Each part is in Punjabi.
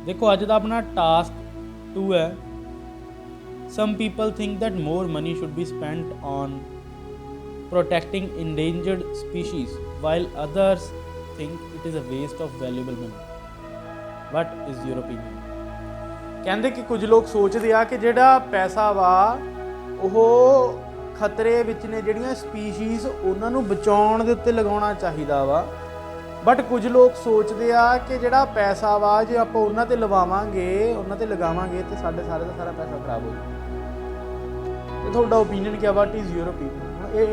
देखो अज का अपना टास्क 2 है। Some people think that more money should be spent on protecting endangered species while others think it is a waste of valuable money. What is your opinion? कहते कि कुछ लोग सोचते आ कि जिहड़ा पैसा वा ਉਹ खतरे विच ने जिहड़ियां स्पीशीज़ उन्हां नूं बचाउण दे उत्ते लगाउणा चाहीदा वा। बट कुछ लोग सोचते आ कि जिहड़ा पैसा वा जे आपां उन्हां ते लवावांगे उन्हां ते लगावांगे तो साडे सारे दा सारा पैसा खराब हो जाए। तो तुहाडा ओपीनियन क्या? What is your opinion? ये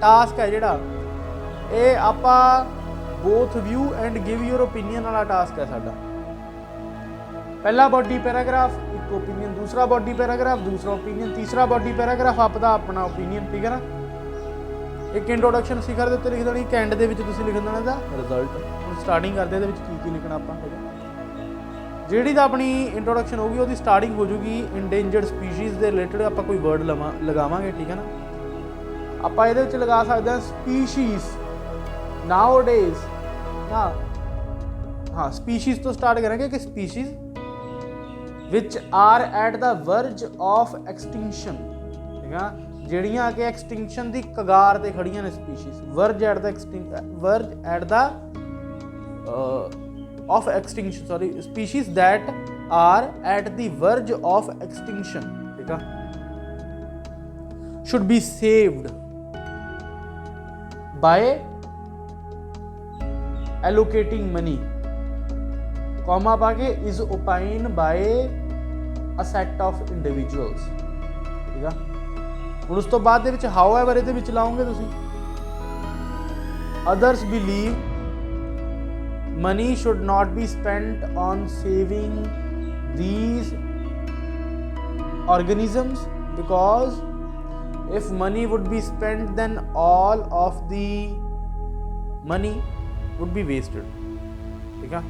टास्क है जिहड़ा ये आपां both view and give your opinion वाला टास्क है साडा। पहला बॉडी पैराग्राफ एक ओपीनियन, दूसरा बॉडी पैराग्राफ दूसरा ओपीनियन, तीसरा बॉडी पैराग्राफ आपका अपना ओपीनियन। ठीक है ना? एक इंट्रोडक्शन शिखर के उत्ते लिख देनी, एक एंड दे विच तुसीं लिख देना दा रिजल्ट। हुण स्टार्टिंग करदे इहदे विच की लिखना आपां। जिहड़ी तां अपनी इंट्रोडक्शन होगी उसकी स्टार्टिंग हो जूगी इंडेंजर्ड स्पीशीज़ के रिलेटेड आपां कोई वर्ड लगावांगे। ठीक है ना? आपां इहदे विच लगा सकते हैं स्पीशीज़ नाउ डेज ना। हाँ, स्पीशीज़ तो स्टार्ट करेंगे कि species which are at the verge of extinction. ठीक है? ਜਿਹੜੀਆਂ कि एक्सटिंक्शन की कगार ते खड़ियां ने species. Verge at the of extinction, sorry, species that are at the verge of extinction. ठीक है? Should be saved by allocating money, comma पाके is opine by a set of individuals. ठीक है? ਹੁਣ ਉਸ ਤੋਂ ਬਾਅਦ ਦੇ ਵਿੱਚ ਹਾਊ ਐਵਰ ਇਹਦੇ ਵਿੱਚ ਲਾਓਗੇ ਤੁਸੀਂ। Others believe money should not be spent on saving these organisms because if money would be spent then all of the money would be wasted। ठीक है?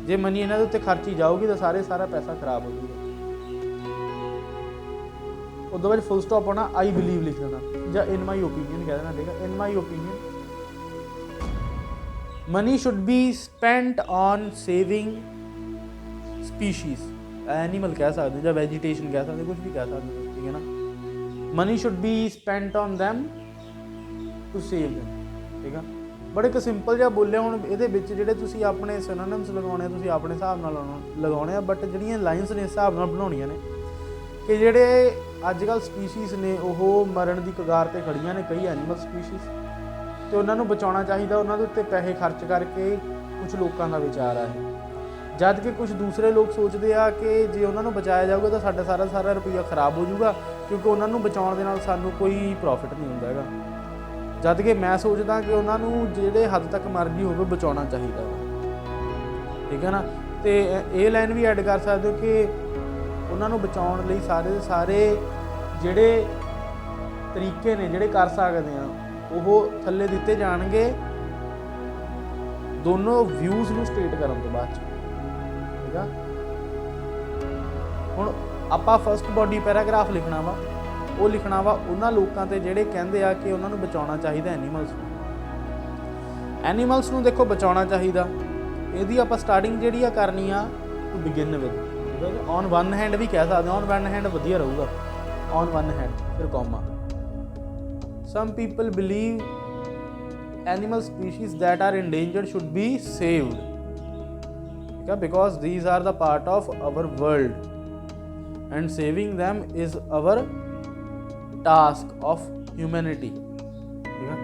ਜੇ ਮਨੀ ਇਹਨਾਂ ਦੇ ਉੱਤੇ ਖਰਚੀ ਜਾਊਗੀ ਤਾਂ ਸਾਰਾ ਪੈਸਾ ਖਰਾਬ ਹੋ ਜਾਊਗਾ। उदों बाद फुल स्टॉप होना, आई बिलीव लिख देना या इन माई ओपीनियन कह देना। ठीक है? In my opinion money should be spent on saving species, animal कह सकते या वैजीटेशन कह सकते, कुछ भी कह सकते। ठीक है ना? Money should be spent on them to save them. ठीक है? बड़े एक सिंपल जिहा बोलिया। हुण इहदे विच जिहड़े तुसीं अपने सिनोनिम्स लगाउणे तुसीं अपने हिसाब नाल लगाउणे आ, बट जिहड़ियां लाइन्स ने हिसाब नाल बनाउणीਆਂ ने कि ਜਿਹੜੇ ਅੱਜ ਕੱਲ੍ਹ ਸਪੀਸ਼ੀਜ਼ ਨੇ ਉਹ ਮਰਨ ਦੀ ਕਗਾਰ 'ਤੇ ਖੜੀਆਂ ਨੇ, ਕਈ ਐਨੀਮਲ ਸਪੀਸ਼ੀਜ਼, ਅਤੇ ਉਹਨਾਂ ਨੂੰ ਬਚਾਉਣਾ ਚਾਹੀਦਾ। ਉਹਨਾਂ ਦੇ ਉੱਤੇ ਪੈਸੇ ਖਰਚ ਕਰਕੇ ਕੁਛ ਲੋਕਾਂ ਦਾ ਵਿਚਾਰ ਆ ਇਹ। ਜਦ ਕਿ ਕੁਛ ਦੂਸਰੇ ਲੋਕ ਸੋਚਦੇ ਆ ਕਿ ਜੇ ਉਹਨਾਂ ਨੂੰ ਬਚਾਇਆ ਜਾਊਗਾ ਤਾਂ ਸਾਡਾ ਸਾਰਾ ਰੁਪਈਆ ਖਰਾਬ ਹੋ ਜਾਊਗਾ, ਕਿਉਂਕਿ ਉਹਨਾਂ ਨੂੰ ਬਚਾਉਣ ਦੇ ਨਾਲ ਸਾਨੂੰ ਕੋਈ ਪ੍ਰੋਫਿਟ ਨਹੀਂ ਹੁੰਦਾ ਹੈਗਾ। ਜਦ ਕਿ ਮੈਂ ਸੋਚਦਾ ਕਿ ਉਹਨਾਂ ਨੂੰ ਜਿਹੜੇ ਹੱਦ ਤੱਕ ਮਰਜ਼ੀ ਹੋਵੇ ਬਚਾਉਣਾ ਚਾਹੀਦਾ ਵਾ। ਠੀਕ ਹੈ ਨਾ? ਅਤੇ ਇਹ ਲਾਈਨ ਵੀ ਐਡ ਕਰ ਸਕਦੇ ਹੋ ਕਿ ਉਹਨਾਂ ਨੂੰ ਬਚਾਉਣ ਲਈ ਸਾਰੇ ਦੇ ਸਾਰੇ ਜਿਹੜੇ ਤਰੀਕੇ ਨੇ ਜਿਹੜੇ ਕਰ ਸਕਦੇ ਆ ਉਹ ਥੱਲੇ ਦਿੱਤੇ ਜਾਣਗੇ ਦੋਨੋਂ ਵਿਊਜ਼ ਨੂੰ ਸਟੇਟ ਕਰਨ ਤੋਂ ਬਾਅਦ 'ਚ। ਠੀਕ ਆ? ਹੁਣ ਆਪਾਂ ਫਸਟ ਬੋਡੀ ਪੈਰਾਗ੍ਰਾਫ ਲਿਖਣਾ ਵਾ, ਉਹ ਲਿਖਣਾ ਵਾ ਉਹਨਾਂ ਲੋਕਾਂ 'ਤੇ ਜਿਹੜੇ ਕਹਿੰਦੇ ਆ ਕਿ ਉਹਨਾਂ ਨੂੰ ਬਚਾਉਣਾ ਚਾਹੀਦਾ ਐਨੀਮਲਸ ਨੂੰ। ਐਨੀਮਲਸ ਨੂੰ ਦੇਖੋ ਬਚਾਉਣਾ ਚਾਹੀਦਾ, ਇਹਦੀ ਆਪਾਂ ਸਟਾਰਟਿੰਗ ਜਿਹੜੀ ਆ ਕਰਨੀ ਆ to begin with. On one hand भी कह सकते, ऑन वन हैंड वधिया रहूगा। ऑन वन हैंड फिर comma. Some people believe animal species that are endangered should be saved. ठीक है? Because these are the part of our world and saving them is our task of humanity. ठीक है?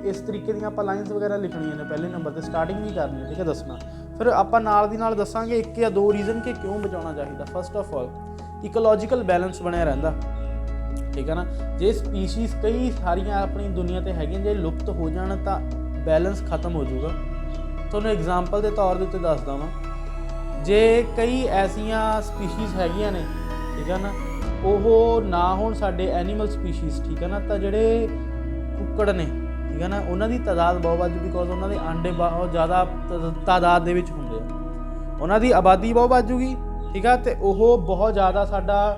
इस तरीके दी आपां लाइन्स वगैरह लिखणियां ने, पहले नंबर ते स्टार्टिंग भी करनी है। ठीक है? दसना फिर ਆਪਾਂ ਨਾਲ ਦੀ ਨਾਲ ਦੱਸਾਂਗੇ ਇੱਕ ਜਾਂ ਦੋ ਰੀਜ਼ਨ ਕਿ ਕਿਉਂ ਬਚਾਉਣਾ ਚਾਹੀਦਾ। First of all ecological balance ਬਣਿਆ ਰਹਿੰਦਾ। ਠੀਕ ਹੈ ਨਾ? ਜੇ ਸਪੀਸ਼ੀਜ਼ ਕਈ ਸਾਰੀਆਂ ਆਪਣੀ ਦੁਨੀਆ 'ਤੇ ਹੈਗੀਆਂ, ਜੇ ਲੁਪਤ ਹੋ ਜਾਣ ਤਾਂ ਬੈਲੈਂਸ ਖਤਮ ਹੋ ਜਾਊਗਾ। ਤੁਹਾਨੂੰ ਐਗਜ਼ਾਮਪਲ ਦੇ ਤੌਰ ਦੇ ਉੱਤੇ ਦੱਸਦਾ ਵਾਂ, ਜੇ ਕਈ ਐਸੀਆਂ ਸਪੀਸ਼ੀਜ਼ ਹੈਗੀਆਂ ਨੇ, ਠੀਕ ਹੈ ਨਾ, ਉਹ ਨਾ ਹੋਣ ਸਾਡੇ ਐਨੀਮਲ ਸਪੀਸ਼ੀਜ਼, ਠੀਕ ਹੈ ਨਾ, ਤਾਂ ਜਿਹੜੇ ਕੁੱਕੜ ਨੇ, ਠੀਕ ਹੈ ਨਾ, ਉਹਨਾਂ ਦੀ ਤਾਦਾਦ ਬਹੁਤ ਵੱਧ ਜੂ। ਬਿਕੋਜ਼ ਉਹਨਾਂ ਦੇ ਆਂਡੇ ਬਹੁਤ ਜ਼ਿਆਦਾ ਤਾਦਾਦ ਦੇ ਵਿੱਚ ਹੁੰਦੇ ਆ, ਉਹਨਾਂ ਦੀ ਆਬਾਦੀ ਬਹੁਤ ਵੱਧ ਜੂਗੀ। ਠੀਕ ਆ? ਅਤੇ ਉਹ ਬਹੁਤ ਜ਼ਿਆਦਾ ਸਾਡਾ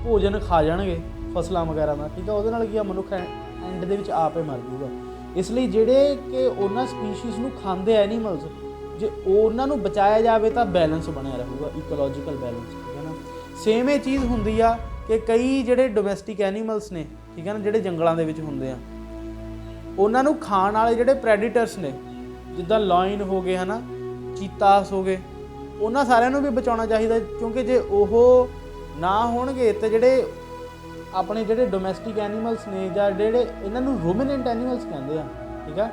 ਭੋਜਨ ਖਾ ਜਾਣਗੇ, ਫਸਲਾਂ ਵਗੈਰਾ ਦਾ। ਠੀਕ ਆ? ਉਹਦੇ ਨਾਲ ਕੀ ਆ, ਮਨੁੱਖ ਐਂਡ ਦੇ ਵਿੱਚ ਆਪ ਹੀ ਮਰ ਜੂਗਾ। ਇਸ ਲਈ ਜਿਹੜੇ ਕਿ ਉਹਨਾਂ ਸਪੀਸ਼ੀਜ਼ ਨੂੰ ਖਾਂਦੇ ਐਨੀਮਲਸ, ਜੇ ਉਹਨਾਂ ਨੂੰ ਬਚਾਇਆ ਜਾਵੇ ਤਾਂ ਬੈਲੈਂਸ ਬਣਿਆ ਰਹੂਗਾ, ਇਕੋਲੋਜੀਕਲ ਬੈਲੈਂਸ, ਠੀਕ ਹੈ ਨਾ। ਸੇਮ ਇਹ ਚੀਜ਼ ਹੁੰਦੀ ਆ ਕਿ ਕਈ ਜਿਹੜੇ ਡੋਮੈਸਟਿਕ ਐਨੀਮਲਸ ਨੇ, ਠੀਕ ਹੈ ਨਾ, ਜਿਹੜੇ ਜੰਗਲਾਂ ਦੇ ਵਿੱਚ ਹੁੰਦੇ ਆ, ਉਹਨਾਂ ਨੂੰ ਖਾਣ ਵਾਲੇ ਜਿਹੜੇ ਪ੍ਰੈਡੀਟਰਸ ਨੇ, ਜਿੱਦਾਂ ਲਾਇਨ ਹੋ ਗਏ ਹੈ ਨਾ, ਚੀਤਾਸ ਹੋ ਗਏ, ਉਹਨਾਂ ਸਾਰਿਆਂ ਨੂੰ ਵੀ ਬਚਾਉਣਾ ਚਾਹੀਦਾ, ਕਿਉਂਕਿ ਜੇ ਉਹ ਨਾ ਹੋਣਗੇ ਤਾਂ ਜਿਹੜੇ ਆਪਣੇ ਜਿਹੜੇ ਡੋਮੈਸਟਿਕ ਐਨੀਮਲਸ ਨੇ, ਜਾਂ ਜਿਹੜੇ ਇਹਨਾਂ ਨੂੰ ਰੂਮੀਨੈਂਟ ਐਨੀਮਲਸ ਕਹਿੰਦੇ ਆ, ਠੀਕ ਆ,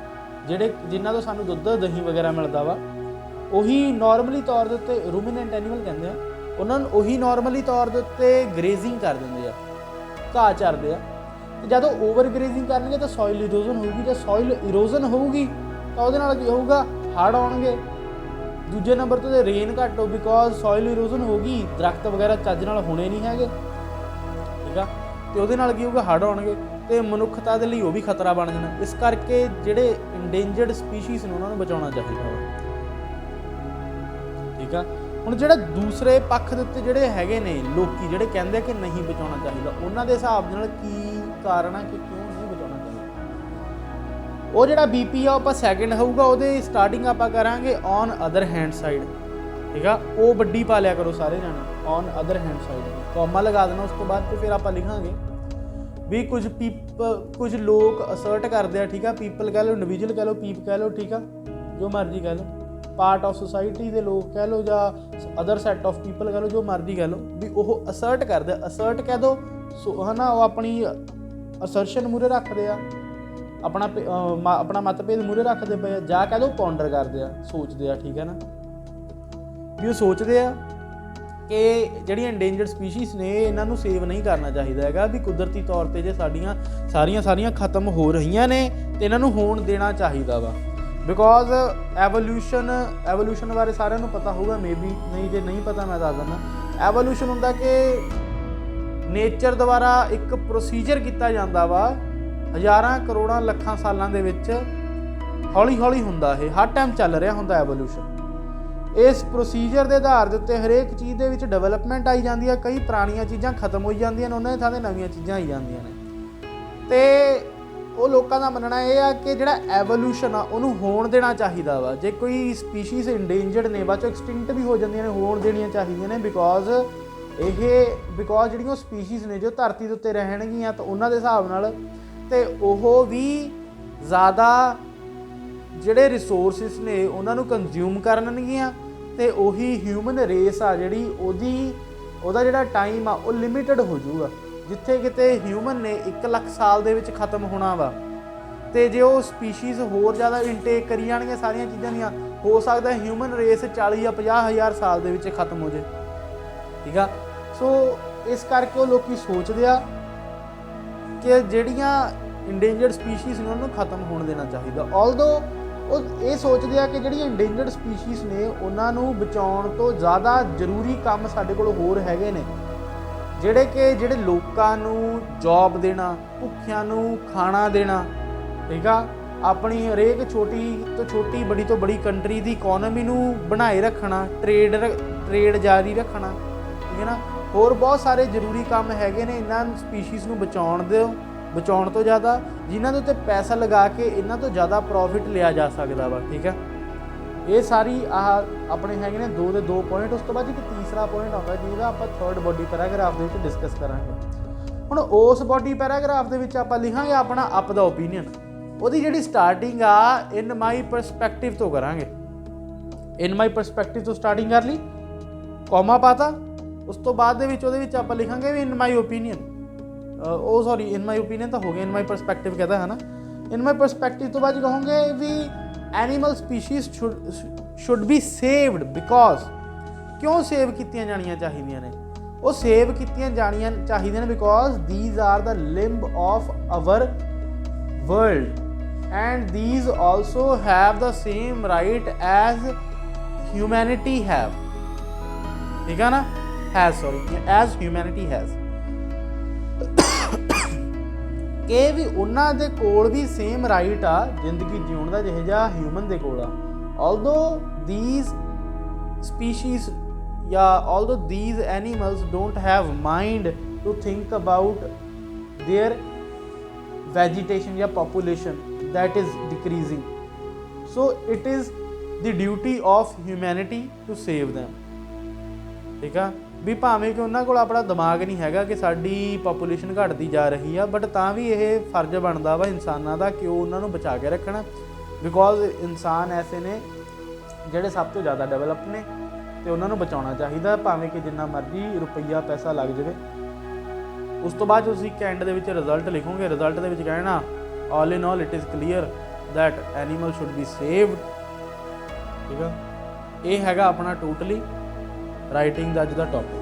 ਜਿਹੜੇ ਜਿਨ੍ਹਾਂ ਤੋਂ ਸਾਨੂੰ ਦੁੱਧ ਦਹੀਂ ਵਗੈਰਾ ਮਿਲਦਾ ਵਾ, ਉਹੀ ਨੋਰਮਲੀ ਤੌਰ ਦੇ ਉੱਤੇ ਰੂਮੀਨੈਂਟ ਐਨੀਮਲ ਕਹਿੰਦੇ ਆ, ਉਹਨਾਂ ਨੂੰ ਉਹੀ ਨੋਰਮਲੀ ਤੌਰ ਦੇ ਉੱਤੇ ਗਰੇਜ਼ਿੰਗ ਕਰ ਦਿੰਦੇ ਆ, ਘਾਹ ਚਰਦੇ ਆ। ਅਤੇ ਜਦੋਂ ਓਵਰ ਗਰੇਜ਼ਿੰਗ ਕਰਨਗੇ ਤਾਂ ਸੋਇਲ ਇਰੋਜ਼ਨ ਹੋਊਗੀ, ਜੇ ਸੋਇਲ ਇਰੋਜ਼ਨ ਹੋਊਗੀ ਤਾਂ ਉਹਦੇ ਨਾਲ ਕੀ ਹੋਊਗਾ, ਹੜ੍ਹ ਆਉਣਗੇ। ਦੂਜੇ ਨੰਬਰ 'ਤੇ ਰੇਨ ਘੱਟ ਹੋ, ਬਿਕੋਜ਼ ਸੋਇਲ ਇਰੋਜ਼ਨ ਹੋ ਗਈ, ਦਰਖਤ ਵਗੈਰਾ ਚੱਜ ਨਾਲ ਹੋਣੇ ਨਹੀਂ ਹੈਗੇ, ਠੀਕ ਆ, ਅਤੇ ਉਹਦੇ ਨਾਲ ਕੀ ਹੋਊਗਾ, ਹੜ੍ਹ ਆਉਣਗੇ, ਅਤੇ ਮਨੁੱਖਤਾ ਦੇ ਲਈ ਉਹ ਵੀ ਖਤਰਾ ਬਣ ਜਾਣਾ। ਇਸ ਕਰਕੇ ਜਿਹੜੇ ਇੰਡੇਂਜਰਡ ਸਪੀਸ਼ੀਜ਼ ਨੇ ਉਹਨਾਂ ਨੂੰ ਬਚਾਉਣਾ ਚਾਹੀਦਾ ਵਾ, ਠੀਕ ਆ। ਹੁਣ ਜਿਹੜਾ ਦੂਸਰੇ ਪੱਖ ਦੇ ਉੱਤੇ ਜਿਹੜੇ ਹੈਗੇ ਨੇ ਲੋਕੀ ਜਿਹੜੇ ਕਹਿੰਦੇ ਆ ਕਿ ਨਹੀਂ ਬਚਾਉਣਾ ਚਾਹੀਦਾ, ਉਹਨਾਂ ਦੇ ਹਿਸਾਬ ਨਾਲ ਕੀ ਕਾਰਨ ਆ ਕਿ ਕਿਉਂ ਨਹੀਂ ਬਚਾਉਣਾ ਚਾਹੀਦਾ? ਉਹ ਜਿਹੜਾ BP ਆ ਉਹ ਆਪਾਂ ਸੈਕਿੰਡ ਹੋਊਗਾ, ਉਹਦੇ ਸਟਾਰਟਿੰਗ ਆਪਾਂ ਕਰਾਂਗੇ ਔਨ ਅਦਰ ਹੈਂਡ ਸਾਈਡ, ਠੀਕ ਆ। ਉਹ ਵੱਡੀ ਪਾ ਲਿਆ ਕਰੋ ਸਾਰੇ ਜਾਣੇ, on other hand side, comma ਲਗਾ ਦੇਣਾ ਉਸ ਤੋਂ ਬਾਅਦ, ਤੇ ਫਿਰ ਆਪਾਂ ਲਿਖਾਂਗੇ ਵੀ ਕੁਝ ਲੋਕ ਅਸਰਟ ਕਰਦੇ ਆ, ਠੀਕ ਆ, ਪੀਪਲ ਕਹਿ ਲਓ, ਇੰਡੀਵਿਜੂਅਲ ਕਹਿ ਲਓ, ਪੀਪ ਕਹਿ ਲਓ, ਠੀਕ ਆ, ਜੋ ਮਰਜ਼ੀ ਕਹਿ ਲਓ, ਪਾਰਟ ਆਫ ਸੁਸਾਇਟੀ ਦੇ ਲੋਕ ਕਹਿ ਲਓ, ਜਾਂ ਅਦਰ ਸੈਟ ਆਫ ਪੀਪਲ ਕਹਿ ਲਓ, ਜੋ ਮਰਜ਼ੀ ਕਹਿ ਲਓ, ਵੀ ਉਹ ਅਸਰਟ ਕਰਦੇ ਆ, ਅਸਰਟ ਕਹਿ ਦਿਓ, ਸੋ ਹੈ ਨਾ, ਉਹ ਆਪਣੀ ਅਸਰਸ਼ਨ ਮੂਹਰੇ ਰੱਖਦੇ ਆ, ਆਪਣਾ ਮਤਭੇਦ ਮੂਹਰੇ ਰੱਖਦੇ ਪਏ ਆ, ਜਾਂ ਕਹਿ ਦਿਓ ਪੌਂਡਰ ਕਰਦੇ ਆ, ਸੋਚਦੇ ਆ, ਠੀਕ ਹੈ ਨਾ, ਵੀ ਉਹ ਸੋਚਦੇ ਆ ਕਿ ਜਿਹੜੀਆਂ ਇੰਡੇਂਜਰਡ ਸਪੀਸ਼ੀਜ਼ ਨੇ ਇਹਨਾਂ ਨੂੰ ਸੇਵ ਨਹੀਂ ਕਰਨਾ ਚਾਹੀਦਾ ਹੈਗਾ, ਵੀ ਕੁਦਰਤੀ ਤੌਰ 'ਤੇ ਜੇ ਸਾਡੀਆਂ ਸਾਰੀਆਂ ਖਤਮ ਹੋ ਰਹੀਆਂ ਨੇ ਅਤੇ ਇਹਨਾਂ ਨੂੰ ਹੋਣ ਦੇਣਾ ਚਾਹੀਦਾ ਵਾ। ਬਿਕੋਜ਼ ਐਵੋਲਿਊਸ਼ਨ ਬਾਰੇ ਸਾਰਿਆਂ ਨੂੰ ਪਤਾ ਹੋਊਗਾ, ਮੇਬੀ, ਨਹੀਂ ਜੇ ਨਹੀਂ ਪਤਾ ਮੈਂ ਦੱਸ ਦਿੰਦਾ। ਐਵੋਲਿਊਸ਼ਨ ਹੁੰਦਾ ਕਿ ਨੇਚਰ ਦੁਆਰਾ ਇੱਕ ਪ੍ਰੋਸੀਜਰ ਕੀਤਾ ਜਾਂਦਾ ਵਾ, ਹਜ਼ਾਰਾਂ ਕਰੋੜਾਂ ਲੱਖਾਂ ਸਾਲਾਂ ਦੇ ਵਿੱਚ ਹੌਲੀ ਹੌਲੀ ਹੁੰਦਾ, ਇਹ ਹਰ ਟਾਈਮ ਚੱਲ ਰਿਹਾ ਹੁੰਦਾ ਐਵੋਲਿਊਸ਼ਨ। ਇਸ ਪ੍ਰੋਸੀਜਰ ਦੇ ਆਧਾਰ ਦੇ ਉੱਤੇ ਹਰੇਕ ਚੀਜ਼ ਦੇ ਵਿੱਚ ਡਿਵੈਲਪਮੈਂਟ ਆਈ ਜਾਂਦੀ ਹੈ, ਕਈ ਪੁਰਾਣੀਆਂ ਚੀਜ਼ਾਂ ਖਤਮ ਹੋਈ ਜਾਂਦੀਆਂ ਨੇ, ਉਹਨਾਂ ਦੀ ਥਾਂ 'ਤੇ ਨਵੀਆਂ ਚੀਜ਼ਾਂ ਆਈ ਜਾਂਦੀਆਂ ਨੇ। ਅਤੇ ਉਹ ਲੋਕਾਂ ਦਾ ਮੰਨਣਾ ਇਹ ਆ ਕਿ ਜਿਹੜਾ ਐਵੋਲਿਊਸ਼ਨ ਆ ਉਹਨੂੰ ਹੋਣ ਦੇਣਾ ਚਾਹੀਦਾ ਵਾ। ਜੇ ਕੋਈ ਸਪੀਸ਼ੀਜ਼ ਇੰਡੇਂਜਰਡ ਨੇ, ਬਾਅਦ 'ਚੋਂ ਐਕਸਟਿੰਕਟ ਵੀ ਹੋ ਜਾਂਦੀਆਂ ਨੇ, ਹੋਣ ਦੇਣੀਆਂ ਚਾਹੀਦੀਆਂ ਨੇ, ਬਿਕੋਜ਼ ਜਿਹੜੀਆਂ ਉਹ ਸਪੀਸ਼ੀਜ਼ ਨੇ ਜੋ ਧਰਤੀ ਦੇ ਉੱਤੇ ਰਹਿਣਗੀਆਂ ਤਾਂ ਉਹਨਾਂ ਦੇ ਹਿਸਾਬ ਨਾਲ, ਅਤੇ ਉਹ ਵੀ ਜ਼ਿਆਦਾ ਜਿਹੜੇ ਰਿਸੋਰਸਿਸ ਨੇ ਉਹਨਾਂ ਨੂੰ ਕੰਜ਼ਿਊਮ ਕਰਨਗੀਆਂ, ਅਤੇ ਉਹੀ ਹਿਊਮਨ ਰੇਸ ਆ ਜਿਹੜੀ ਉਹਦਾ ਜਿਹੜਾ ਟਾਈਮ ਆ ਉਹ ਲਿਮਿਟਡ ਹੋ ਜਾਊਗਾ। ਜਿੱਥੇ ਕਿਤੇ ਹਿਊਮਨ ਨੇ 1 ਲੱਖ ਸਾਲ ਦੇ ਵਿੱਚ ਖਤਮ ਹੋਣਾ ਵਾ, ਅਤੇ ਜੇ ਉਹ ਸਪੀਸ਼ੀਜ਼ ਹੋਰ ਜ਼ਿਆਦਾ ਇਨਟੇਕ ਕਰੀ ਜਾਣਗੇ ਸਾਰੀਆਂ ਚੀਜ਼ਾਂ ਦੀਆਂ, ਹੋ ਸਕਦਾ ਹਿਊਮਨ ਰੇਸ 40 ਜਾਂ 50,000 ਸਾਲ ਦੇ ਵਿੱਚ ਖਤਮ ਹੋ ਜਾਏ, ਠੀਕ ਆ। ਸੋ ਇਸ ਕਰਕੇ ਉਹ ਲੋਕ ਸੋਚਦੇ ਆ ਕਿ ਜਿਹੜੀਆਂ ਇੰਡੇਂਜਰਡ ਸਪੀਸ਼ੀਜ਼ ਨੇ ਉਹਨਾਂ ਨੂੰ ਖਤਮ ਹੋਣ ਦੇਣਾ ਚਾਹੀਦਾ। ਆਲਦੋ ਉਹ ਇਹ ਸੋਚਦੇ ਆ ਕਿ ਜਿਹੜੀਆਂ ਇੰਡੇਂਜਰਡ ਸਪੀਸ਼ੀਜ਼ ਨੇ ਉਹਨਾਂ ਨੂੰ ਬਚਾਉਣ ਤੋਂ ਜ਼ਿਆਦਾ ਜ਼ਰੂਰੀ ਕੰਮ ਸਾਡੇ ਕੋਲ ਹੋਰ ਹੈਗੇ ਨੇ, ਜਿਹੜੇ ਲੋਕਾਂ ਨੂੰ ਜੌਬ ਦੇਣਾ, ਭੁੱਖਿਆਂ ਨੂੰ ਖਾਣਾ ਦੇਣਾ, ਠੀਕ ਆ, ਆਪਣੀ ਹਰੇਕ ਛੋਟੀ ਤੋਂ ਛੋਟੀ, ਬੜੀ ਤੋਂ ਬੜੀ ਕੰਟਰੀ ਦੀ ਇਕੋਨਮੀ ਨੂੰ ਬਣਾਏ ਰੱਖਣਾ, ਟਰੇਡ ਜਾਰੀ ਰੱਖਣਾ, ਠੀਕ ਹੈ ਨਾ। ਹੋਰ ਬਹੁਤ ਸਾਰੇ ਜ਼ਰੂਰੀ ਕੰਮ ਹੈਗੇ ਨੇ ਇਹਨਾਂ ਸਪੀਸ਼ੀਜ਼ ਨੂੰ ਬਚਾਉਣ ਤੋਂ ਜ਼ਿਆਦਾ, ਜਿਨ੍ਹਾਂ ਦੇ ਉੱਤੇ ਪੈਸਾ ਲਗਾ ਕੇ ਇਹਨਾਂ ਤੋਂ ਜ਼ਿਆਦਾ ਪ੍ਰੋਫਿਟ ਲਿਆ ਜਾ ਸਕਦਾ ਵਾ, ਠੀਕ ਹੈ। ਇਹ ਸਾਰੀ ਆਪਣੇ ਹੈਗੇ ਨੇ 2 ਦੇ 2 ਪੁਆਇੰਟ। ਉਸ ਤੋਂ ਬਾਅਦ ਇੱਕ ਤੀਸਰਾ ਪੁਆਇੰਟ ਆਉਂਦਾ ਜਿਹਦਾ ਆਪਾਂ 3rd ਬੋਡੀ ਪੈਰਾਗ੍ਰਾਫ ਦੇ ਵਿੱਚ ਡਿਸਕਸ ਕਰਾਂਗੇ। ਹੁਣ ਉਸ ਬੋਡੀ ਪੈਰਾਗ੍ਰਾਫ ਦੇ ਵਿੱਚ ਆਪਾਂ ਲਿਖਾਂਗੇ ਆਪਣਾ ਅਪ ਦਾ ਓਪੀਨੀਅਨ। ਉਹਦੀ ਜਿਹੜੀ ਸਟਾਰਟਿੰਗ ਆ ਇਨ ਮਾਈ ਪਰਸਪੈਕਟਿਵ ਤੋਂ ਕਰਾਂਗੇ। ਇਨ ਮਾਈ ਪਰਸਪੈਕਟਿਵ ਤੋਂ ਸਟਾਰਟਿੰਗ ਕਰ ਲਈ, ਕੌਮਾ ਪਾਤਾ, ਉਸ ਤੋਂ ਬਾਅਦ ਦੇ ਵਿੱਚ ਉਹਦੇ ਵਿੱਚ ਆਪਾਂ ਲਿਖਾਂਗੇ ਵੀ ਇਨ ਮਾਈ ਓਪੀਨੀਅਨ, ਇਨ ਮਾਈ ਓਪੀਨੀਅਨ ਤਾਂ ਹੋ ਗਿਆ, ਇਨ ਮਾਈ ਪਰਸਪੈਕਟਿਵ ਕਹਿੰਦਾ ਹੈ ਨਾ। ਇਨ ਮਾਈ ਪਰਸਪੈਕਟਿਵ ਤੋਂ ਬਾਅਦ ਕਹੋਗੇ ਵੀ animal species should be saved, because ਕਿਉਂ ਸੇਵ ਕੀਤੀਆਂ ਜਾਣੀਆਂ ਚਾਹੀਦੀਆਂ ਨੇ? ਉਹ ਸੇਵ ਕੀਤੀਆਂ ਜਾਣੀਆਂ ਚਾਹੀਦੀਆਂ ਨੇ because these are the limb of hour world and these also have the same right as humanity have, ਠੀਕ ਆ ਨਾ, ਐਜ਼ ਹਿਊਮੈਨਿਟੀ ਹੈਜ਼, ਕਿ ਵੀ ਉਹਨਾਂ ਦੇ ਕੋਲ ਵੀ ਸੇਮ ਰਾਈਟ ਆ ਜ਼ਿੰਦਗੀ ਜਿਉਣ ਦਾ ਜਿਹੋ ਜਿਹਾ ਹਿਊਮਨ ਦੇ ਕੋਲ ਆ। Although these species, although these animals don't have mind to think about their vegetation या population that is decreasing, so it is ਦੀ duty of humanity to save them. ਠੀਕ ਆ, ਵੀ ਭਾਵੇਂ ਕਿ ਉਹਨਾਂ ਕੋਲ ਆਪਣਾ ਦਿਮਾਗ ਨਹੀਂ ਹੈਗਾ ਕਿ ਸਾਡੀ ਪਾਪੂਲੇਸ਼ਨ ਘਟਦੀ ਜਾ ਰਹੀ ਆ, ਬਟ ਤਾਂ ਵੀ ਇਹ ਫਰਜ਼ ਬਣਦਾ ਵਾ ਇਨਸਾਨਾਂ ਦਾ ਕਿ ਉਹ ਉਹਨਾਂ ਨੂੰ ਬਚਾ ਕੇ ਰੱਖਣ, ਬਿਕੋਜ਼ ਇਨਸਾਨ ਐਸੇ ਨੇ ਜਿਹੜੇ ਸਭ ਤੋਂ ਜ਼ਿਆਦਾ ਡਿਵੈਲਪ ਨੇ ਅਤੇ ਉਹਨਾਂ ਨੂੰ ਬਚਾਉਣਾ ਚਾਹੀਦਾ, ਭਾਵੇਂ ਕਿ ਜਿੰਨਾ ਮਰਜ਼ੀ ਰੁਪਈਆ ਪੈਸਾ ਲੱਗ ਜਾਵੇ। ਉਸ ਤੋਂ ਬਾਅਦ ਤੁਸੀਂ ਇੱਕ ਐਂਡ ਦੇ ਵਿੱਚ ਰਿਜ਼ਲਟ ਲਿਖੋਗੇ, ਰਿਜ਼ਲਟ ਦੇ ਵਿੱਚ ਕਹਿਣਾ all in all it is clear that animal should be saved. ਠੀਕ ਆ, ਇਹ ਹੈਗਾ ਆਪਣਾ ਟੋਟਲੀ ਰਾਈਟਿੰਗ ਦਾ ਅੱਜ ਦਾ ਟੌਪਿਕ।